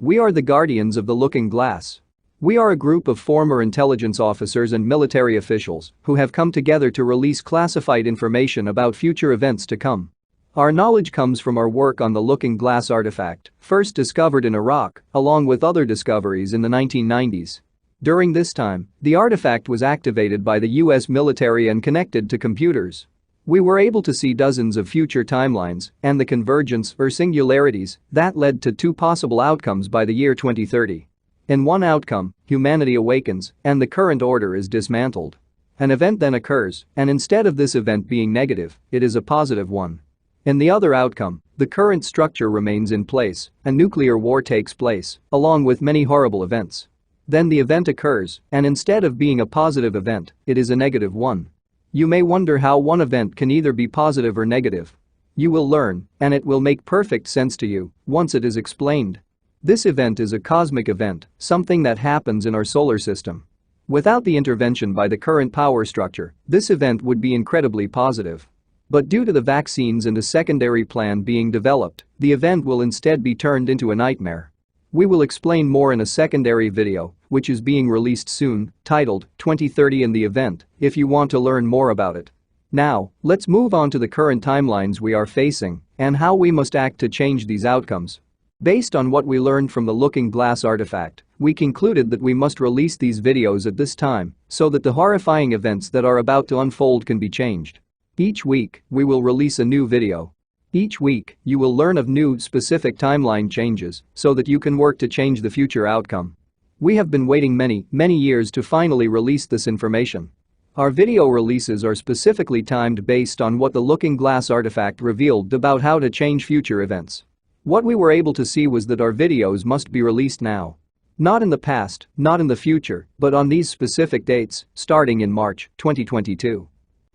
We are the guardians of the looking glass. We are a group of former intelligence officers and military officials who have come together to release classified information about future events to come. Our knowledge comes from our work on the looking glass artifact, first discovered in Iraq, along with other discoveries in the 1990s. During this time, the artifact was activated by the US military and connected to computers. We were able to see dozens of future timelines and the convergence or singularities that led to two possible outcomes by the year 2030. In one outcome, humanity awakens and the current order is dismantled. An event then occurs, and instead of this event being negative, it is a positive one. In the other outcome, the current structure remains in place, a nuclear war takes place, along with many horrible events. Then the event occurs, and instead of being a positive event, it is a negative one. You may wonder how one event can either be positive or negative. You will learn, and it will make perfect sense to you once it is explained. This event is a cosmic event, something that happens in our solar system. Without the intervention by the current power structure, this event would be incredibly positive. But due to the vaccines and a secondary plan being developed, the event will instead be turned into a nightmare. We will explain more in a secondary video, which is being released soon, titled 2030 and the event, if you want to learn more about it. Now, let's move on to the current timelines we are facing and how we must act to change these outcomes. Based on what we learned from the looking glass artifact, we concluded that we must release these videos at this time so that the horrifying events that are about to unfold can be changed. Each week, we will release a new video. Each week, you will learn of new specific timeline changes so that you can work to change the future outcome. We have been waiting many years to finally release this information. Our video releases are specifically timed based on what the looking glass artifact revealed about how to change future events. What we were able to see was that our videos must be released now. Not in the past, not in the future, but on these specific dates, starting in March 2022.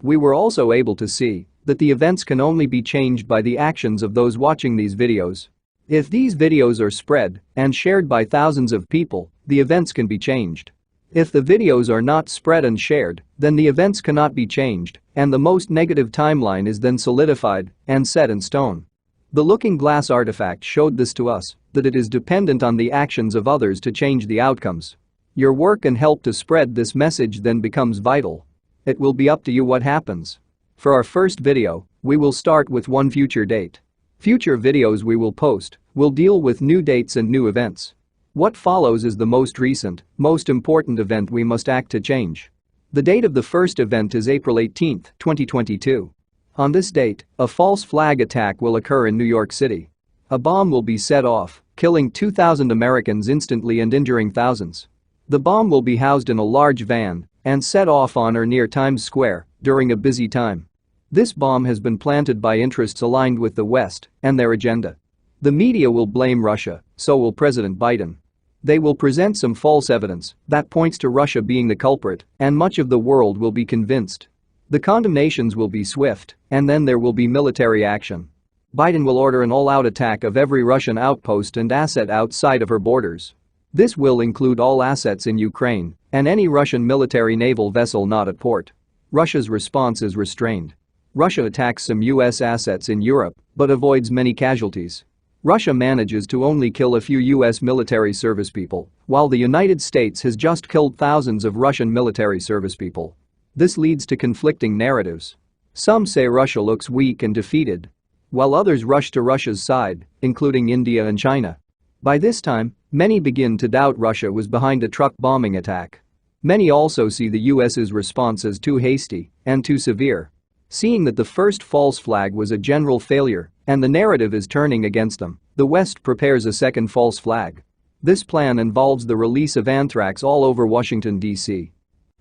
We were also able to see that the events can only be changed by the actions of those watching these videos. If these videos are spread and shared by thousands of people, the events can be changed. If the videos are not spread and shared, then the events cannot be changed, and the most negative timeline is then solidified and set in stone. The looking glass artifact showed this to us, that it is dependent on the actions of others to change the outcomes. Your work and help to spread this message then becomes vital. It will be up to you what happens. For our first video, we will start with one future date. Future videos we will post will deal with new dates and new events. What follows is the most recent, most important event we must act to change. The date of the first event is April 18, 2022. On this date, a false flag attack will occur in New York City. A bomb will be set off, killing 2,000 Americans instantly and injuring thousands. The bomb will be housed in a large van and set off on or near Times Square during a busy time. This bomb has been planted by interests aligned with the West and their agenda. The media will blame Russia, so will President Biden. They will present some false evidence that points to Russia being the culprit, and much of the world will be convinced. The condemnations will be swift, and then there will be military action. Biden will order an all-out attack of every Russian outpost and asset outside of her borders. This will include all assets in Ukraine and any Russian military naval vessel not at port. Russia's response is restrained. Russia attacks some US assets in Europe but avoids many casualties. Russia manages to only kill a few US military service people, while the United States has just killed thousands of Russian military service people. This leads to conflicting narratives. Some say Russia looks weak and defeated, while others rush to Russia's side, including India and China. By this time, many begin to doubt Russia was behind a truck bombing attack. Many also see the US's response as too hasty and too severe. Seeing that the first false flag was a general failure and the narrative is turning against them, the West prepares a second false flag. This plan involves the release of anthrax all over Washington, D.C.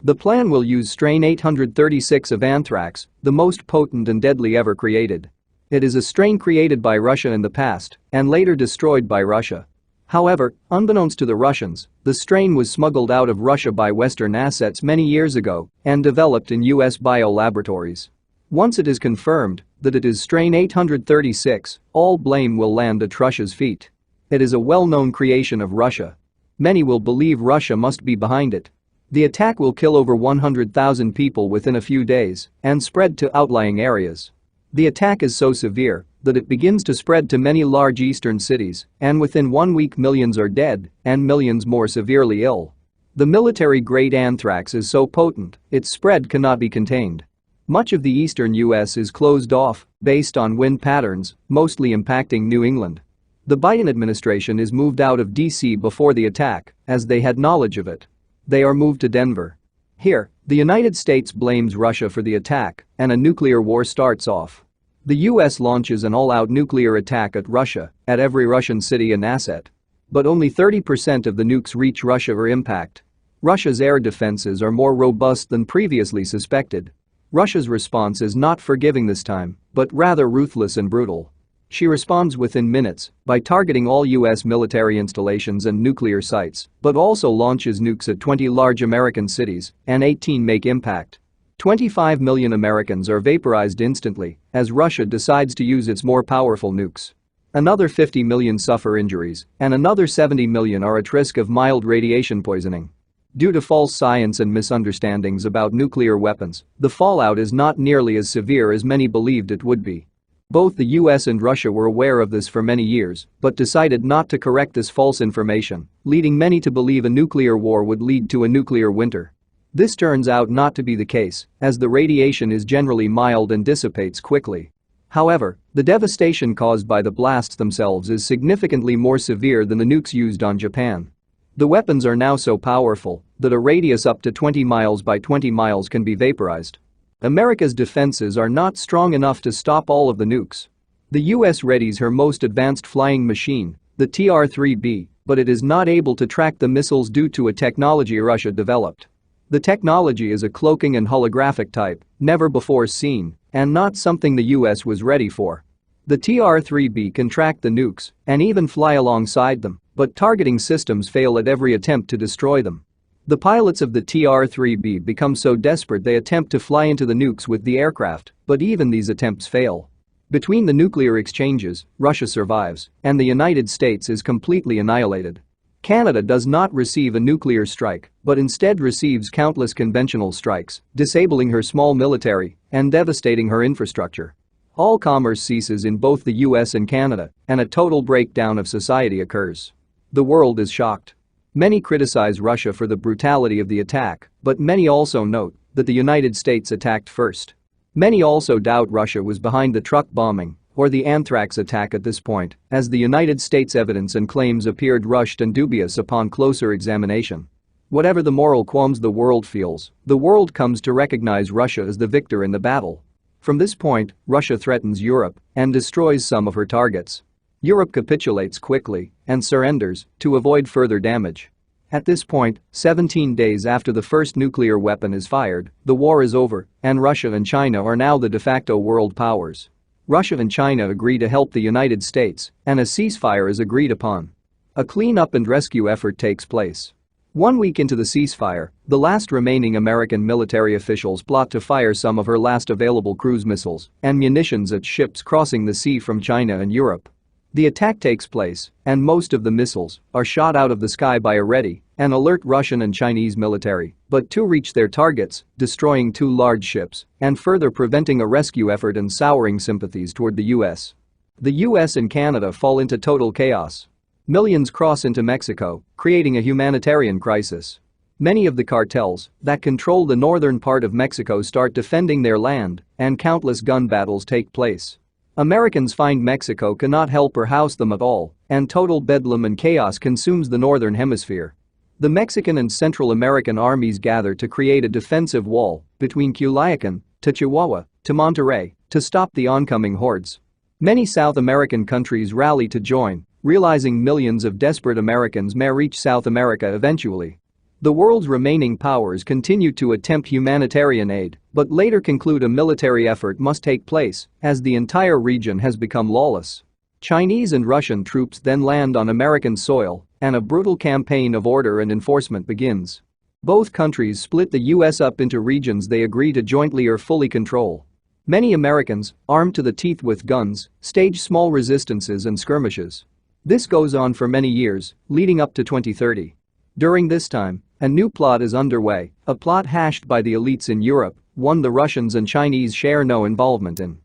The plan will use strain 836 of anthrax, the most potent and deadly ever created. It is a strain created by Russia in the past and later destroyed by Russia. However, unbeknownst to the Russians, the strain was smuggled out of Russia by Western assets many years ago and developed in US biolaboratories. Once it is confirmed that it is strain 836, all blame will land at Russia's feet. It is a well-known creation of Russia. Many will believe Russia must be behind it. The attack will kill over 100,000 people within a few days and spread to outlying areas. The attack is so severe that it begins to spread to many large eastern cities, and within 1 week millions are dead and millions more severely ill. The military-grade anthrax is so potent, its spread cannot be contained. Much of the eastern U.S. is closed off based on wind patterns, mostly impacting New England. The Biden administration is moved out of D.C. before the attack, as they had knowledge of it. They are moved to Denver. Here, the United States blames Russia for the attack, and a nuclear war starts off. The U.S. launches an all-out nuclear attack at Russia, at every Russian city and asset. But only 30% of the nukes reach Russia or impact. Russia's air defenses are more robust than previously suspected. Russia's response is not forgiving this time, but rather ruthless and brutal. She responds within minutes by targeting all U.S. military installations and nuclear sites, but also launches nukes at 20 large American cities, and 18 make impact. 25 million Americans are vaporized instantly as Russia decides to use its more powerful nukes. Another 50 million suffer injuries, and another 70 million are at risk of mild radiation poisoning. Due to false science and misunderstandings about nuclear weapons, the fallout is not nearly as severe as many believed it would be. Both the US and Russia were aware of this for many years, but decided not to correct this false information, leading many to believe a nuclear war would lead to a nuclear winter. This turns out not to be the case, as the radiation is generally mild and dissipates quickly. However, the devastation caused by the blasts themselves is significantly more severe than the nukes used on Japan. The weapons are now so powerful that a radius up to 20 miles by 20 miles can be vaporized. America's defenses are not strong enough to stop all of the nukes. The US readies her most advanced flying machine, the TR-3B, but it is not able to track the missiles due to a technology Russia developed. The technology is a cloaking and holographic type, never before seen, and not something the US was ready for. The TR-3B can track the nukes and even fly alongside them, but targeting systems fail at every attempt to destroy them. The pilots of the TR-3B become so desperate they attempt to fly into the nukes with the aircraft, but even these attempts fail. Between the nuclear exchanges, Russia survives, and the United States is completely annihilated. Canada does not receive a nuclear strike, but instead receives countless conventional strikes, disabling her small military and devastating her infrastructure. All commerce ceases in both the US and Canada, and a total breakdown of society occurs. The world is shocked. Many criticize Russia for the brutality of the attack, but many also note that the United States attacked first. Many also doubt Russia was behind the truck bombing or the anthrax attack at this point, as the United States' evidence and claims appeared rushed and dubious upon closer examination. Whatever the moral qualms the world feels, the world comes to recognize Russia as the victor in the battle. From this point, Russia threatens Europe and destroys some of her targets. Europe capitulates quickly and surrenders to avoid further damage. At this point, 17 days after the first nuclear weapon is fired, the war is over, and Russia and China are now the de facto world powers. Russia and China agree to help the United States, and a ceasefire is agreed upon. A clean-up and rescue effort takes place. 1 week into the ceasefire, the last remaining American military officials plot to fire some of her last available cruise missiles and munitions at ships crossing the sea from China and Europe. The attack takes place, and most of the missiles are shot out of the sky by a ready and alert Russian and Chinese military, but 2 reach their targets, destroying 2 large ships and further preventing a rescue effort and souring sympathies toward the US. The US and Canada fall into total chaos. Millions cross into Mexico, creating a humanitarian crisis. Many of the cartels that control the northern part of Mexico start defending their land, and countless gun battles take place. Americans find Mexico cannot help or house them at all, and total bedlam and chaos consumes the northern hemisphere. The Mexican and Central American armies gather to create a defensive wall between Culiacan to Chihuahua to Monterrey to stop the oncoming hordes. Many South American countries rally to join, realizing millions of desperate Americans may reach South America eventually. The world's remaining powers continue to attempt humanitarian aid, but later conclude a military effort must take place as the entire region has become lawless. Chinese and Russian troops then land on American soil, and a brutal campaign of order and enforcement begins. Both countries split the US up into regions they agree to jointly or fully control. Many Americans, armed to the teeth with guns, stage small resistances and skirmishes. This goes on for many years, leading up to 2030. During this time, a new plot is underway, a plot hashed by the elites in Europe, one the Russians and Chinese share no involvement in.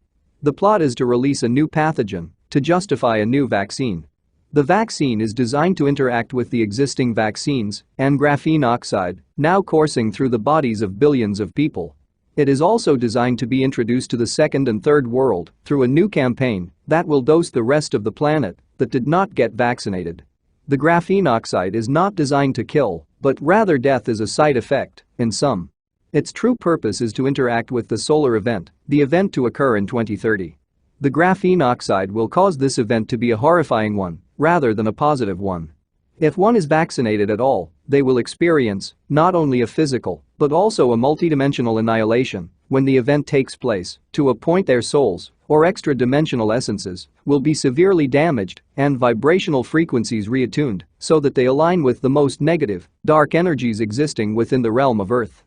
The plot is to release a new pathogen to justify a new vaccine. The vaccine is designed to interact with the existing vaccines and graphene oxide, now coursing through the bodies of billions of people. It is also designed to be introduced to the second and third world through a new campaign that will dose the rest of the planet that did not get vaccinated. The graphene oxide is not designed to kill, but rather death is a side effect, in some. Its true purpose is to interact with the solar event, the event to occur in 2030. The graphene oxide will cause this event to be a horrifying one, rather than a positive one. If one is vaccinated at all, they will experience not only a physical, but also a multidimensional annihilation when the event takes place, to a point their souls, or extra-dimensional essences, will be severely damaged and vibrational frequencies reattuned so that they align with the most negative, dark energies existing within the realm of Earth.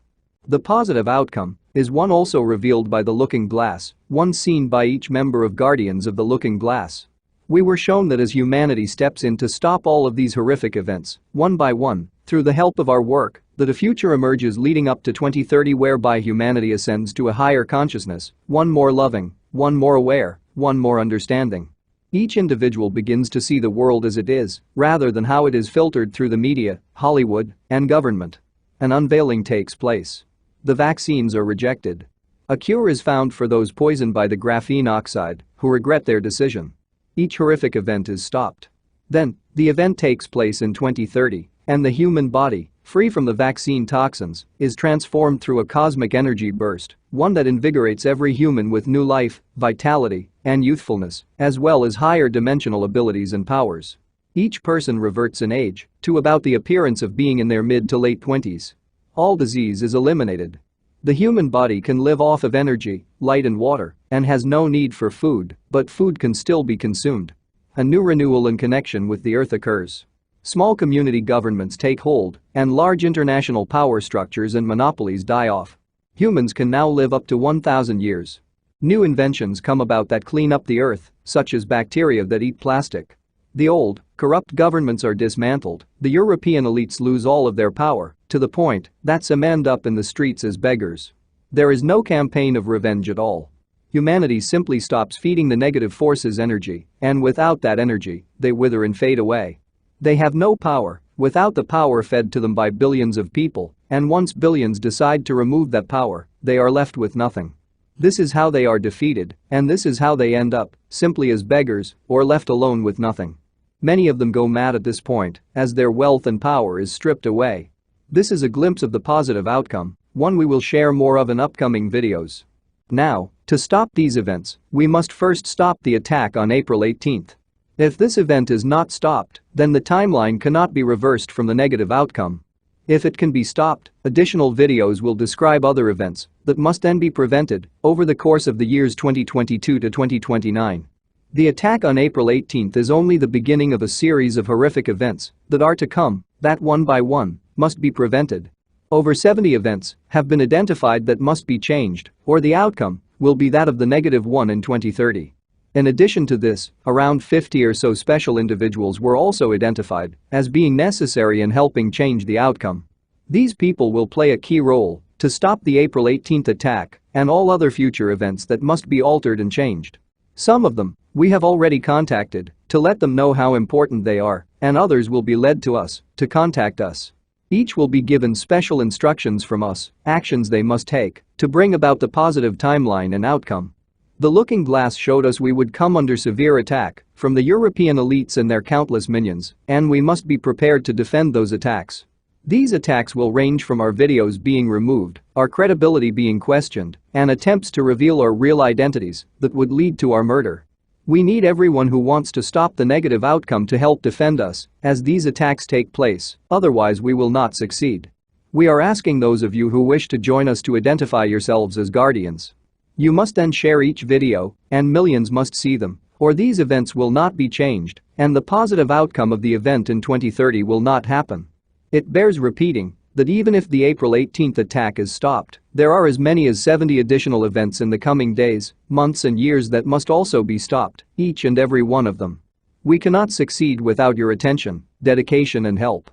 The positive outcome is one also revealed by the Looking Glass, one seen by each member of Guardians of the Looking Glass. We were shown that as humanity steps in to stop all of these horrific events, one by one, through the help of our work, that a future emerges leading up to 2030 whereby humanity ascends to a higher consciousness, one more loving, one more aware, one more understanding. Each individual begins to see the world as it is, rather than how it is filtered through the media, Hollywood, and government. An unveiling takes place. The vaccines are rejected. A cure is found for those poisoned by the graphene oxide who regret their decision. Each horrific event is stopped. Then, the event takes place in 2030, and the human body, free from the vaccine toxins, is transformed through a cosmic energy burst, one that invigorates every human with new life, vitality, and youthfulness, as well as higher dimensional abilities and powers. Each person reverts in age to about the appearance of being in their mid to late 20s. All disease is eliminated. The human body can live off of energy, light and water, and has no need for food, but food can still be consumed. A new renewal and connection with the earth occurs. Small community governments take hold, and large international power structures and monopolies die off. Humans can now live up to 1,000 years. New inventions come about that clean up the earth, such as bacteria that eat plastic. The old, corrupt governments are dismantled, the European elites lose all of their power, to the point that some end up in the streets as beggars. There is no campaign of revenge at all. Humanity simply stops feeding the negative forces energy, and without that energy, they wither and fade away. They have no power without the power fed to them by billions of people, and once billions decide to remove that power, they are left with nothing. This is how they are defeated, and this is how they end up, simply as beggars or left alone with nothing. Many of them go mad at this point, as their wealth and power is stripped away. This is a glimpse of the positive outcome, one we will share more of in upcoming videos. Now, to stop these events, we must first stop the attack on April 18th. If this event is not stopped, then the timeline cannot be reversed from the negative outcome. If it can be stopped, additional videos will describe other events that must then be prevented over the course of the years 2022 to 2029. The attack on April 18th is only the beginning of a series of horrific events that are to come, that one by one must be prevented. Over 70 events have been identified that must be changed, or the outcome will be that of the negative one in 2030. In addition to this, around 50 or so special individuals were also identified as being necessary in helping change the outcome. These people will play a key role to stop the April 18th attack and all other future events that must be altered and changed. Some of them we have already contacted to let them know how important they are, and others will be led to us to contact us. Each will be given special instructions from us, actions they must take to bring about the positive timeline and outcome. The Looking Glass showed us we would come under severe attack from the European elites and their countless minions, and we must be prepared to defend those attacks. These attacks will range from our videos being removed, our credibility being questioned, and attempts to reveal our real identities that would lead to our murder. We need everyone who wants to stop the negative outcome to help defend us as these attacks take place, otherwise we will not succeed. We are asking those of you who wish to join us to identify yourselves as guardians. You must then share each video, and millions must see them, or these events will not be changed, and the positive outcome of the event in 2030 will not happen. It bears repeating that even if the April 18th attack is stopped, there are as many as 70 additional events in the coming days, months and years that must also be stopped, each and every one of them. We cannot succeed without your attention, dedication and help.